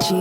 It's a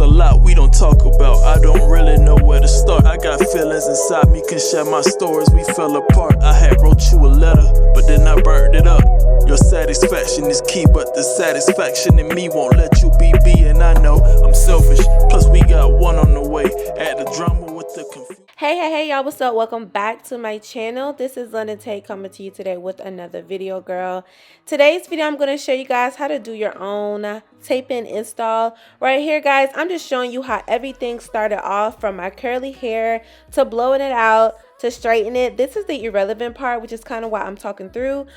lot we don't talk about, I don't really know where to start. I got feelings inside me, can share my stories, we fell apart. I had wrote you a letter, but then I burned it up. Your satisfaction is key, but the satisfaction in me won't let you be me. And I know I'm selfish, plus we got one on the way. Add the drama with the confusion. Hey y'all, what's up? Welcome back to my channel. This is London Tate coming to you today with another video, girl. Today's video, I'm going to show you guys how to do your own tape-in install. Right here, guys, I'm just showing you how everything started off, from my curly hair to blowing it out to straighten it. This is the irrelevant part, which is kind of what I'm talking through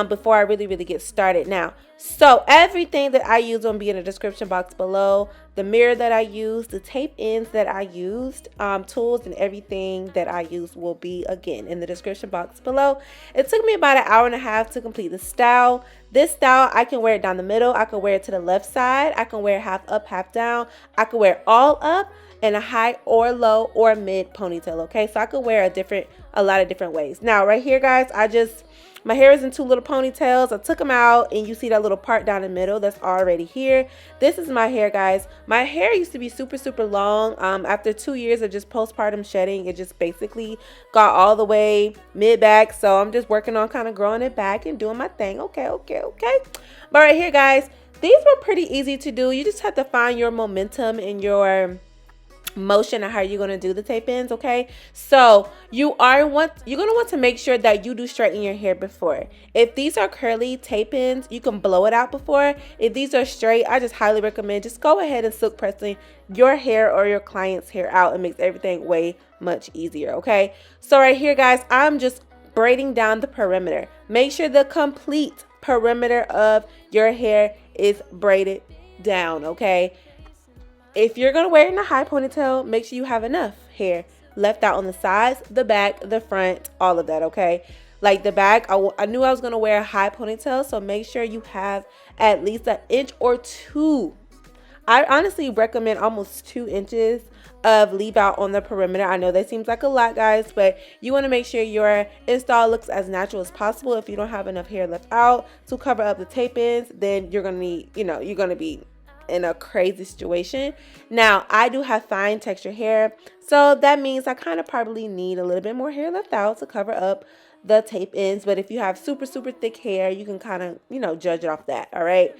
before I really get started now. So everything that I use will be in the description box below. The mirror that I used, the tape ends that I used, tools and everything that I used will be again in the description box below. It took me about an hour and a half to complete the style. This style, I can wear it down the middle, I can wear it to the left side, I can wear it half up, half down, I can wear it all up in a high or low or mid ponytail. Okay, so I could wear a lot of different ways. Now right here, guys, my hair is in two little ponytails. I took them out, and you see that little part down the middle that's already here. This is my hair, guys. My hair used to be super long. After 2 years of just postpartum shedding, it just basically got all the way mid back. So I'm just working on kind of growing it back and doing my thing. Okay. But right here, guys, these were pretty easy to do. You just have to find your momentum and your motion of how you're going to do the tape ends. Okay, so you're going to want to make sure that you do straighten your hair before. If these are curly tape ends, you can blow it out before. If these are straight, I just highly recommend just go ahead and silk pressing your hair or your client's hair out. It makes everything way much easier. Okay, so right here, guys, I'm just braiding down the perimeter. Make sure the complete perimeter of your hair is braided down. Okay, if you're going to wear it in a high ponytail, make sure you have enough hair left out on the sides, the back, the front, all of that, okay? Like the back, I knew I was going to wear a high ponytail, so make sure you have at least an inch or two. I honestly recommend almost 2 inches of leave out on the perimeter. I know that seems like a lot, guys, but you want to make sure your install looks as natural as possible. If you don't have enough hair left out to cover up the tape ends, then you're going to need, you're going to be in a crazy situation. Now, I do have fine texture hair, so that means I kind of probably need a little bit more hair left out to cover up the tape ends. But if you have super thick hair, you can kind of, judge it off that. All right.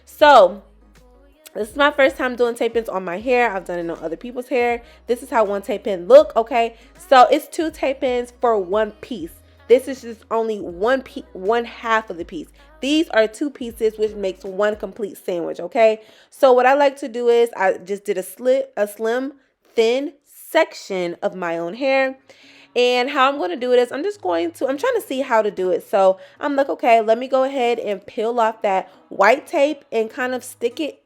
So this is my first time doing tape ends on my hair. I've done it on other people's hair. This is how one tape end look. Okay, so it's 2 tape ends for one piece. This is just only one half of the piece. These are 2 pieces, which makes one complete sandwich. Okay, so what I like to do is I just did a slim thin section of my own hair. And how I'm going to do it is I'm trying to see how to do it. So I'm like, okay, let me go ahead and peel off that white tape and kind of stick it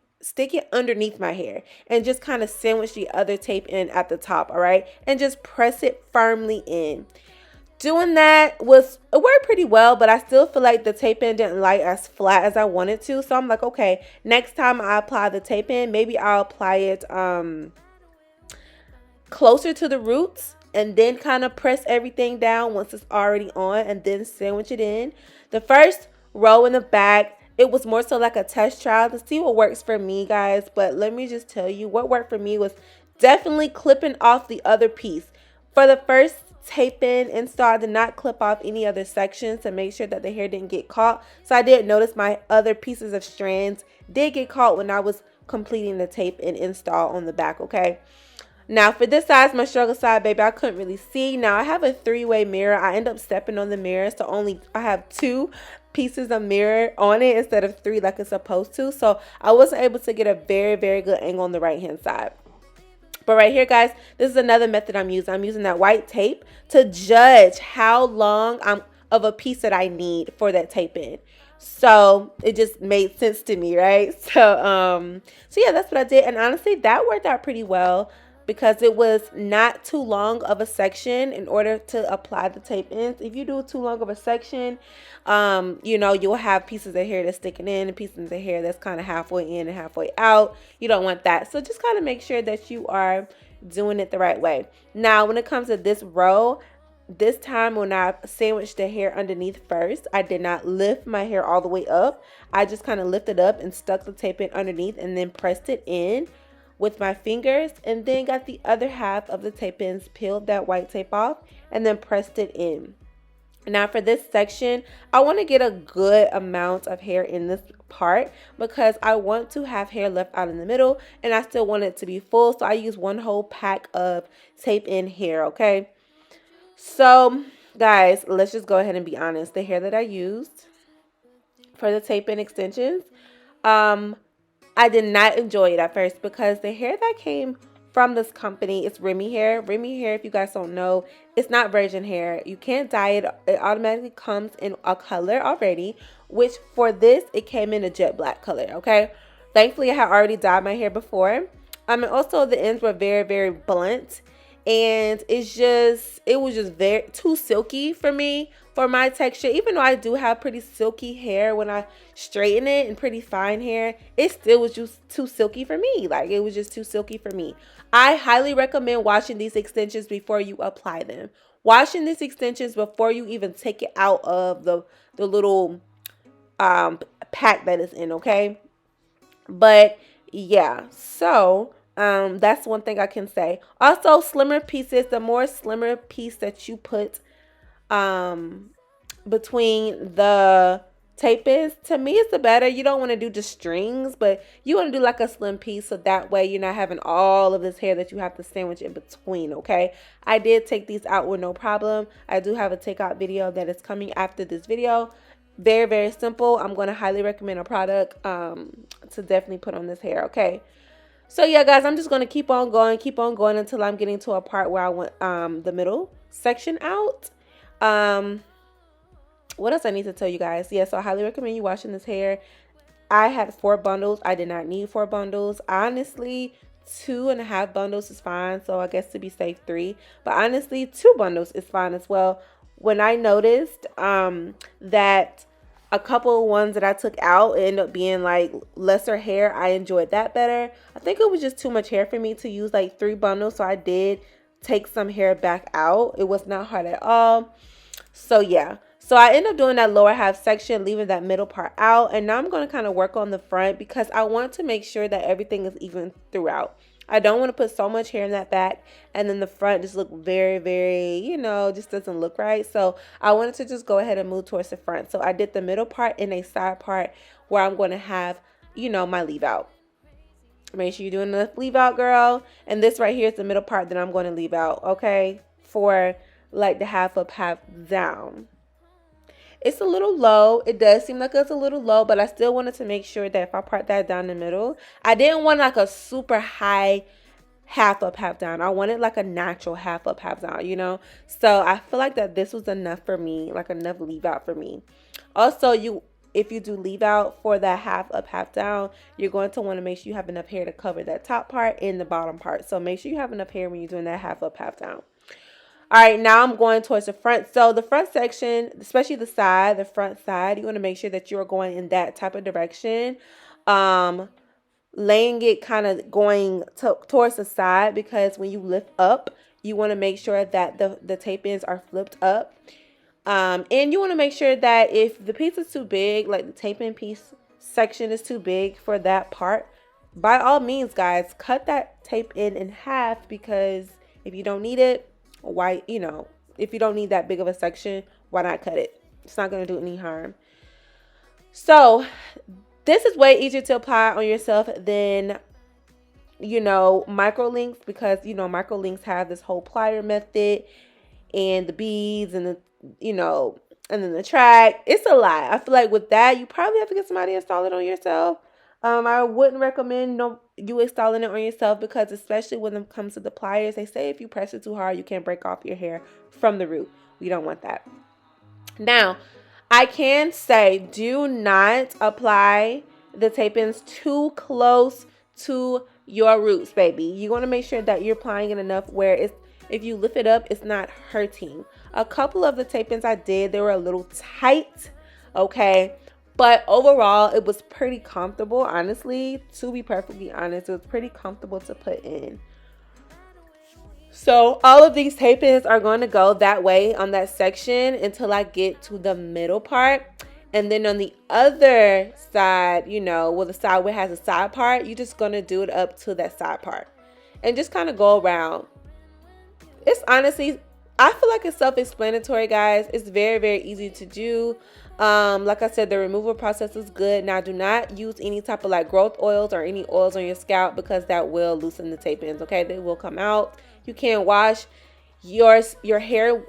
underneath my hair and just kind of sandwich the other tape in at the top. All right. And just press it firmly in. Doing that it worked pretty well, but I still feel like the tape end didn't lie as flat as I wanted to. So I'm like, okay, next time I apply the tape end, maybe I'll apply it closer to the roots, and then kind of press everything down once it's already on, and then sandwich it in. The first row in the back, it was more so like a test trial to see what works for me, guys. But let me just tell you, what worked for me was definitely clipping off the other piece. For the first tape in install, I did not clip off any other sections to make sure that the hair didn't get caught. So I did notice my other pieces of strands did get caught when I was completing the tape in install on the back. Okay. Now for this size, my struggle side, baby, I couldn't really see. Now I have a 3-way mirror. I end up stepping on the mirror, so I have 2 pieces of mirror on it instead of 3 like it's supposed to. So I wasn't able to get a very good angle on the right hand side. But right here, guys, this is another method I'm using. I'm using that white tape to judge how long of a piece that I need for that tape in. So it just made sense to me, right? So yeah, that's what I did. And honestly, that worked out pretty well because it was not too long of a section in order to apply the tape ends. If you do too long of a section, you know, you'll have pieces of hair that's sticking in and pieces of hair that's kind of halfway in and halfway out. You don't want that. So just kind of make sure that you are doing it the right way. Now, when it comes to this row, this time when I sandwiched the hair underneath first, I did not lift my hair all the way up. I just kind of lifted up and stuck the tape in underneath and then pressed it in with my fingers, and then got the other half of the tape ends, peeled that white tape off, and then pressed it in. Now for this section, I want to get a good amount of hair in this part because I want to have hair left out in the middle and I still want it to be full. So I use one whole pack of tape in hair, okay? So guys, let's just go ahead and be honest. The hair that I used for the tape in extensions, I did not enjoy it at first because the hair that came from this company is Remy hair. Remy hair, if you guys don't know, it's not virgin hair. You can't dye it. It automatically comes in a color already, which for this, it came in a jet black color, okay? Thankfully, I had already dyed my hair before. And also the ends were very, very blunt. And it was just very too silky for me, for my texture. Even though I do have pretty silky hair when I straighten it and pretty fine hair, it still was just too silky for me. Like, it was just too silky for me. I highly recommend washing these extensions before you apply them. Washing these extensions before you even take it out of the little pack that it's in, okay? But yeah, so that's one thing I can say. Also, slimmer pieces, the more slimmer piece that you put between the tape is, to me, it's the better. You don't want to do just strings, but you want to do like a slim piece, so that way you're not having all of this hair that you have to sandwich in between, okay? I did take these out with no problem. I do have a takeout video that is coming after this video. Very, very simple. I'm going to highly recommend a product to definitely put on this hair, okay? So yeah, guys, I'm just going to keep on going until I'm getting to a part where I want the middle section out. What else I need to tell you guys? Yeah, so I highly recommend you washing this hair. I had 4 bundles. I did not need 4 bundles. Honestly, 2.5 bundles is fine. So I guess to be safe, 3. But honestly, 2 bundles is fine as well. When I noticed that a couple of ones that I took out ended up being like lesser hair, I enjoyed that better. I think it was just too much hair for me to use like 3 bundles. So I did take some hair back out. It was not hard at all. So yeah. So I ended up doing that lower half section, leaving that middle part out. And now I'm going to kind of work on the front because I want to make sure that everything is even throughout. I don't want to put so much hair in that back and then the front just look very, very, you know, just doesn't look right. So I wanted to just go ahead and move towards the front. So I did the middle part and a side part where I'm going to have, you know, my leave out. Make sure you're doing enough leave out, girl. And this right here is the middle part that I'm going to leave out, okay? For like the half up, half down. It's a little low. It does seem like it's a little low, but I still wanted to make sure that if I part that down the middle, I didn't want like a super high half up, half down. I wanted like a natural half up, half down, you know? So I feel like that this was enough for me, like enough leave out for me. Also, if you do leave out for that half up, half down, you're going to want to make sure you have enough hair to cover that top part and the bottom part. So make sure you have enough hair when you're doing that half up, half down. All right, now I'm going towards the front. So the front section, especially the front side, you want to make sure that you're going in that type of direction. Laying it kind of going towards the side, because when you lift up, you want to make sure that the tape ends are flipped up. And you want to make sure that if the piece is too big, like the tape in piece section is too big for that part, by all means, guys, cut that tape in half, because if you don't need it, why, you know, if you don't need that big of a section, why not cut it? It's not going to do any harm. So this is way easier to apply on yourself than, you know, micro links, because, you know, micro links have this whole plier method and the beads and the, you know, and then the track. It's a lot. I feel like with that, you probably have to get somebody to install it on yourself. I wouldn't recommend you installing it on yourself, because especially when it comes to the pliers, they say if you press it too hard, you can break off your hair from the root. We don't want that. Now, I can say do not apply the tape-ins too close to your roots, baby. You want to make sure that you're applying it enough where it's, if you lift it up, it's not hurting. A couple of the tape-ins I did, they were a little tight, okay? But overall, it was pretty comfortable, honestly. To be perfectly honest, it was pretty comfortable to put in. So all of these tape-ins are going to go that way on that section until I get to the middle part. And then on the other side, you know, well, the side where it has a side part, you're just going to do it up to that side part. And just kind of go around. It's honestly, I feel like it's self-explanatory, guys. It's very, very easy to do. Like I said, the removal process is good. Now, do not use any type of like growth oils or any oils on your scalp, because that will loosen the tape-ins, okay? They will come out. You can wash your hair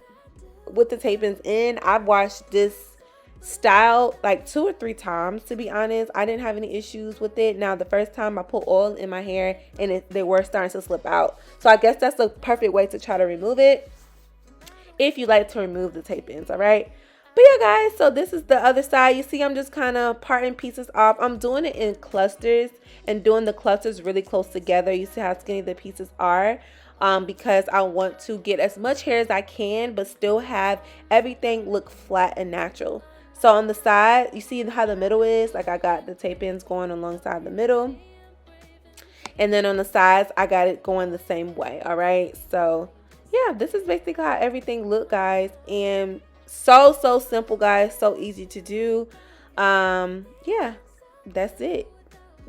with the tape-ins in. I've washed this style like 2 or 3 times, to be honest. I didn't have any issues with it. Now, the first time I put oil in my hair and they were starting to slip out. So I guess that's the perfect way to try to remove it, if you like to remove the tape-ins, all right? But yeah, guys, so this is the other side. You see, I'm just kind of parting pieces off. I'm doing it in clusters and doing the clusters really close together. You see how skinny the pieces are, because I want to get as much hair as I can, but still have everything look flat and natural. So on the side, you see how the middle is? Like I got the tape-ins going alongside the middle. And then on the sides, I got it going the same way, all right? So yeah, this is basically how everything look, guys. And so simple, guys. So easy to do. Yeah, that's it.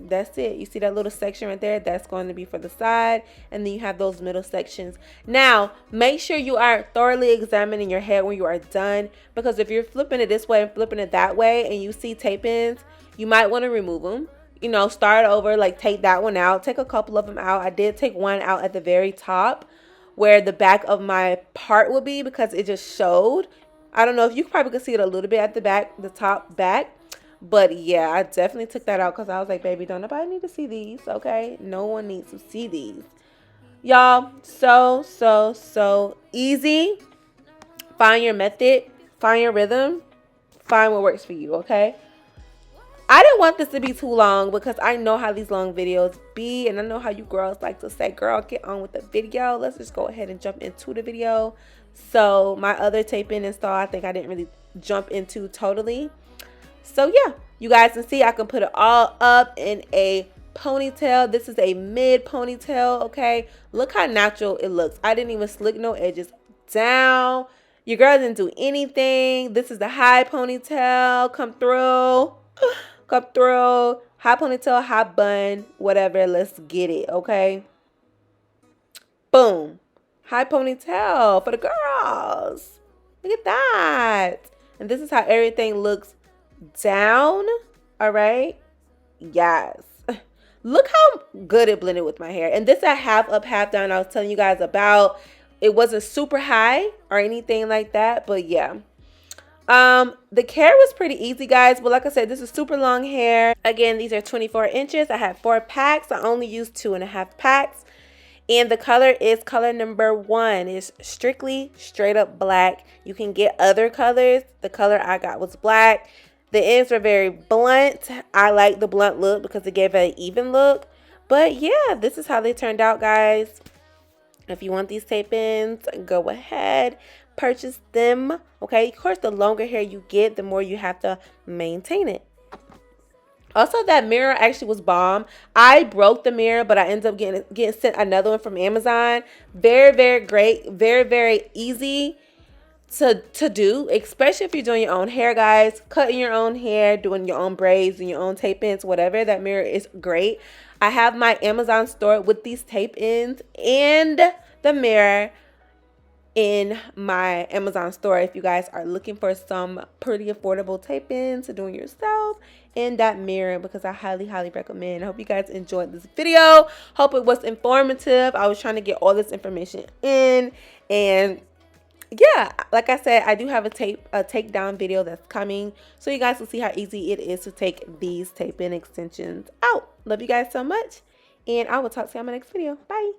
That's it. You see that little section right there? That's going to be for the side. And then you have those middle sections. Now, make sure you are thoroughly examining your hair when you are done, because if you're flipping it this way and flipping it that way and you see tape-ins, you might want to remove them. You know, start over, like take that one out. Take a couple of them out. I did take one out at the very top where the back of my part would be, because it just showed. I don't know if you probably could see it a little bit at the back, the top back. But yeah, I definitely took that out because I was like, baby, don't nobody need to see these, okay? No one needs to see these. Y'all, so easy. Find your method. Find your rhythm. Find what works for you, okay? I didn't want this to be too long because I know how these long videos be. And I know how you girls like to say, girl, get on with the video. Let's just go ahead and jump into the video. So my other tape-in install, I think I didn't really jump into totally. So yeah, you guys can see I can put it all up in a ponytail. This is a mid ponytail, okay? Look how natural it looks. I didn't even slick no edges down. Your girl didn't do anything. This is the high ponytail. Come through. Come through. High ponytail, high bun, whatever. Let's get it, okay? Boom. High ponytail for the girls. Look at that. And this is how everything looks down. All right. Yes. Look how good it blended with my hair. And this at half up, half down, I was telling you guys about. It wasn't super high or anything like that, but yeah. The care was pretty easy, guys, but like I said, this is super long hair. Again, these are 24 inches. I had 4 packs. I only used 2.5 packs. And the color is color number 1. It's strictly straight up black. You can get other colors. The color I got was black. The ends were very blunt. I like the blunt look because it gave it an even look. But yeah, this is how they turned out, guys. If you want these tape-ins, go ahead, purchase them. Okay, of course, the longer hair you get, the more you have to maintain it. Also, that mirror actually was bomb. I broke the mirror, but I ended up getting sent another one from Amazon. Very, very great. Very, very easy to do, especially if you're doing your own hair, guys. Cutting your own hair, doing your own braids and your own tape-ins, whatever. That mirror is great. I have my Amazon store with these tape-ins and the mirror in my Amazon store if you guys are looking for some pretty affordable tape-ins to doing yourself, and that mirror, because I highly recommend. I hope you guys enjoyed this video. Hope it was informative. I was trying to get all this information in, and yeah, like I said, I do have a takedown video that's coming, so you guys will see how easy it is to take these tape-in extensions out. Love you guys so much, and I will talk to you on my next video. Bye.